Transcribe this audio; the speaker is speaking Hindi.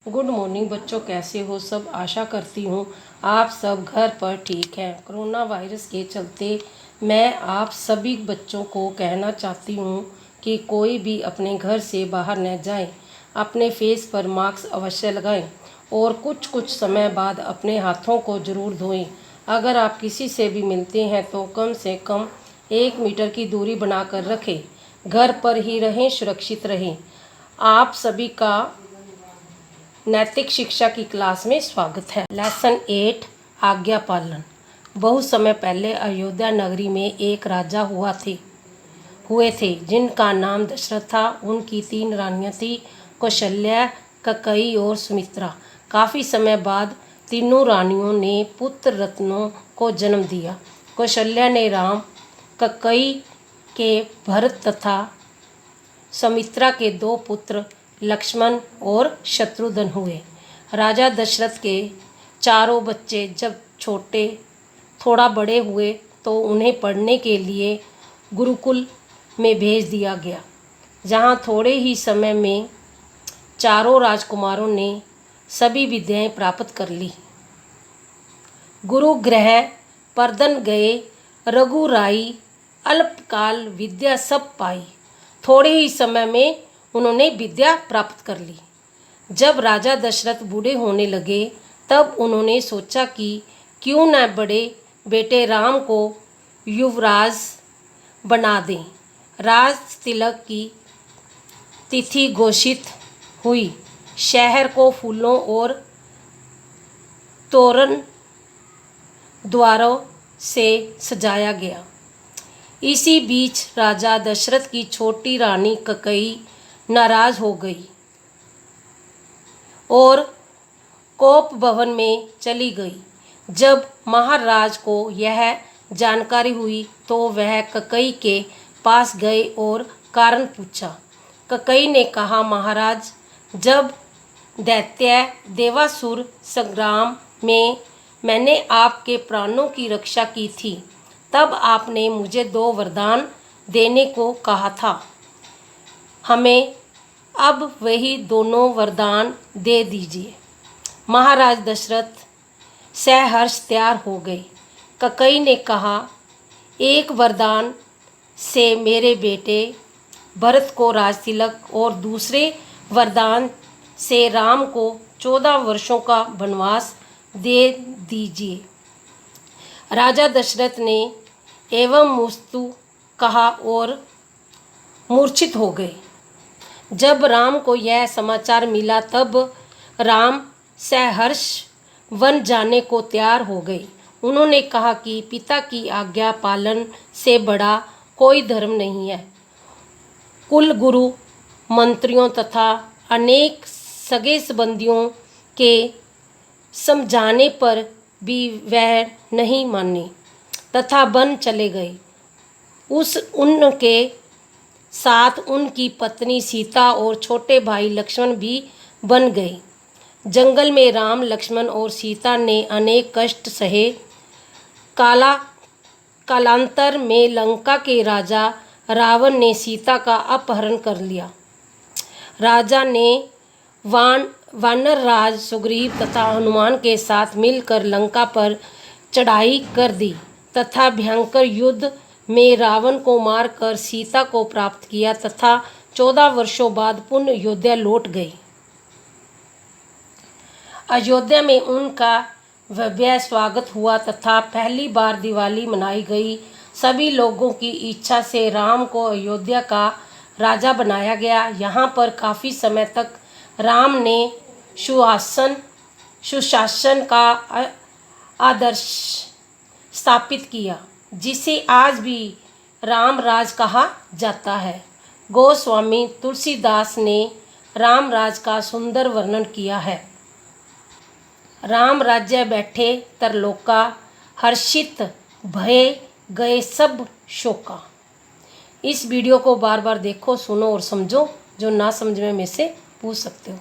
गुड मॉर्निंग बच्चों, कैसे हो सब। आशा करती हूँ आप सब घर पर ठीक हैं। कोरोना वायरस के चलते मैं आप सभी बच्चों को कहना चाहती हूँ कि कोई भी अपने घर से बाहर न जाएं। अपने फेस पर मास्क अवश्य लगाएं और कुछ समय बाद अपने हाथों को ज़रूर धोएं। अगर आप किसी से भी मिलते हैं तो कम से कम 1 मीटर की दूरी बनाकर रखें। घर पर ही रहें, सुरक्षित रहें। आप सभी का नैतिक शिक्षा की क्लास में स्वागत है। लेसन 8 आज्ञा पालन। बहुत समय पहले अयोध्या नगरी में एक राजा हुए थे जिनका नाम दशरथ था। उनकी 3 रानियां थी, कौशल्या, कैकेयी और सुमित्रा। काफ़ी समय बाद तीनों रानियों ने पुत्र रत्नों को जन्म दिया। कौशल्या ने राम, कैकेयी के भरत तथा सुमित्रा के 2 पुत्र लक्ष्मण और शत्रुघ्न हुए। राजा दशरथ के चारों बच्चे जब थोड़ा बड़े हुए तो उन्हें पढ़ने के लिए गुरुकुल में भेज दिया गया, जहाँ थोड़े ही समय में चारों राजकुमारों ने सभी विद्याएं प्राप्त कर ली। गुरुगृह परदन गए रघुराई, अल्पकाल विद्या सब पाई। थोड़े ही समय में उन्होंने विद्या प्राप्त कर ली। जब राजा दशरथ बूढ़े होने लगे तब उन्होंने सोचा कि क्यों न बड़े बेटे राम को युवराज बना दें। राज तिलक की तिथि घोषित हुई। शहर को फूलों और तोरण द्वारों से सजाया गया। इसी बीच राजा दशरथ की छोटी रानी कैकेयी नाराज हो गई और कोप भवन में चली गई। जब महाराज को यह जानकारी हुई तो वह कैकेयी के पास गए और कारण पूछा। कैकेयी ने कहा, महाराज, जब दैत्य देवासुर संग्राम में मैंने आपके प्राणों की रक्षा की थी तब आपने मुझे 2 वरदान देने को कहा था। हमें अब वही दोनों वरदान दे दीजिए। महाराज दशरथ सहर्ष तैयार हो गए। कैकेयी ने कहा, एक वरदान से मेरे बेटे भरत को राजतिलक और दूसरे वरदान से राम को 14 वर्षों का वनवास दे दीजिए। राजा दशरथ ने एवं मुस्तु कहा और मूर्छित हो गए। जब राम को यह समाचार मिला तब राम सहर्ष वन जाने को तैयार हो गए। उन्होंने कहा कि पिता की आज्ञा पालन से बड़ा कोई धर्म नहीं है। कुल गुरु, मंत्रियों तथा अनेक सगे संबंधियों के समझाने पर भी वह नहीं माने तथा वन चले गए। उनके साथ उनकी पत्नी सीता और छोटे भाई लक्ष्मण भी बन गए। जंगल में राम, लक्ष्मण और सीता ने अनेक कष्ट सहे। कालांतर में लंका के राजा रावण ने सीता का अपहरण कर लिया। राजा ने वानर राज सुग्रीव तथा हनुमान के साथ मिलकर लंका पर चढ़ाई कर दी तथा भयंकर युद्ध में रावण को मारकर सीता को प्राप्त किया तथा 14 वर्षों बाद पुनः अयोध्या लौट गए। अयोध्या में उनका भव्य स्वागत हुआ तथा पहली बार दिवाली मनाई गई। सभी लोगों की इच्छा से राम को अयोध्या का राजा बनाया गया। यहाँ पर काफ़ी समय तक राम ने सुशासन का आदर्श स्थापित किया, जिसे आज भी राम राज कहा जाता है। गोस्वामी तुलसीदास ने राम राज का सुंदर वर्णन किया है। राम राज्य बैठे तरलोका, हर्षित भय गए सब शोका। इस वीडियो को बार बार देखो, सुनो और समझो। जो ना समझ में से पूछ सकते हो।